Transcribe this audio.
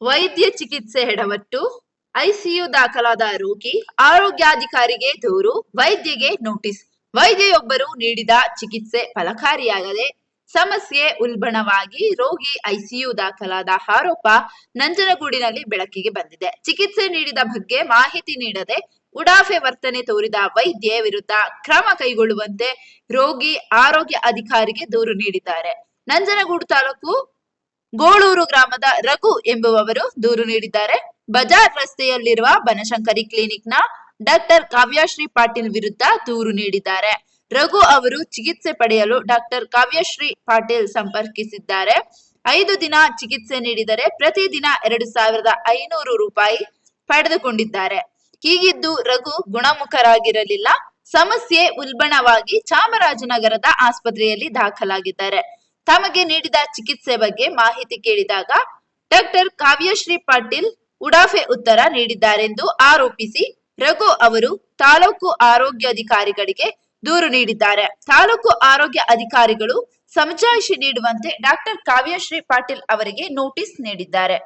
ವೈದ್ಯ ಚಿಕಿತ್ಸೆ ಎಡವಟ್ಟು, ಐಸಿಯು ದಾಖಲಾದ ರೋಗಿ, ಆರೋಗ್ಯಾಧಿಕಾರಿಗೆ ದೂರು, ವೈದ್ಯಗೆ ನೋಟಿಸ್. ವೈದ್ಯೆಯೊಬ್ಬರು ನೀಡಿದ ಚಿಕಿತ್ಸೆ ಫಲಕಾರಿಯಾಗದೆ ಸಮಸ್ಯೆ ಉಲ್ಬಣವಾಗಿ ರೋಗಿ ಐಸಿಯು ದಾಖಲಾದ ಆರೋಪ ನಂಜನಗೂಡಿನಲ್ಲಿ ಬೆಳಕಿಗೆ ಬಂದಿದೆ. ಚಿಕಿತ್ಸೆ ನೀಡಿದ ಬಗ್ಗೆ ಮಾಹಿತಿ ನೀಡದೆ ಉಡಾಫೆ ವರ್ತನೆ ತೋರಿದ ವೈದ್ಯೆ ವಿರುದ್ಧ ಕ್ರಮ ಕೈಗೊಳ್ಳುವಂತೆ ರೋಗಿ ಆರೋಗ್ಯ ಅಧಿಕಾರಿಗೆ ದೂರು ನೀಡಿದ್ದಾರೆ. ನಂಜನಗೂಡು ತಾಲೂಕು ಗೋಳೂರು ಗ್ರಾಮದ ರಘು ಎಂಬುವವರು ದೂರು ನೀಡಿದ್ದಾರೆ. ಬಜಾರ್ ರಸ್ತೆಯಲ್ಲಿರುವ ಬನಶಂಕರಿ ಕ್ಲಿನಿಕ್ನ ಡಾಕ್ಟರ್ ಕಾವ್ಯಶ್ರೀ ಪಾಟೀಲ್ ವಿರುದ್ಧ ದೂರು ನೀಡಿದ್ದಾರೆ. ರಘು ಅವರು ಚಿಕಿತ್ಸೆ ಪಡೆಯಲು ಡಾಕ್ಟರ್ ಕಾವ್ಯಶ್ರೀ ಪಾಟೀಲ್ ಸಂಪರ್ಕಿಸಿದ್ದಾರೆ. 5 ದಿನ ಚಿಕಿತ್ಸೆ ನೀಡಿದರೆ ಪ್ರತಿದಿನ 2,500 ರೂಪಾಯಿ ಪಡೆದುಕೊಂಡಿದ್ದಾರೆ. ಹೀಗಿದ್ದು ರಘು ಗುಣಮುಖರಾಗಿರಲಿಲ್ಲ. ಸಮಸ್ಯೆ ಉಲ್ಬಣವಾಗಿ ಚಾಮರಾಜನಗರದ ಆಸ್ಪತ್ರೆಯಲ್ಲಿ ದಾಖಲಾಗಿದ್ದಾರೆ. ತಮಗೆ ನೀಡಿದ ಚಿಕಿತ್ಸೆ ಬಗ್ಗೆ ಮಾಹಿತಿ ಕೇಳಿದಾಗ ಡಾಕ್ಟರ್ ಕಾವ್ಯಶ್ರೀ ಪಾಟೀಲ್ ಉಡಾಫೆ ಉತ್ತರ ನೀಡಿದ್ದಾರೆಂದು ಆರೋಪಿಸಿ ರಘು ಅವರು ತಾಲೂಕು ಆರೋಗ್ಯಾಧಿಕಾರಿಗಳಿಗೆ ದೂರು ನೀಡಿದ್ದಾರೆ. ತಾಲೂಕು ಆರೋಗ್ಯ ಅಧಿಕಾರಿಗಳು ಸಮಜಾಯಿಷಿ ನೀಡುವಂತೆ ಡಾಕ್ಟರ್ ಕಾವ್ಯಶ್ರೀ ಪಾಟೀಲ್ ಅವರಿಗೆ ನೋಟಿಸ್ ನೀಡಿದ್ದಾರೆ.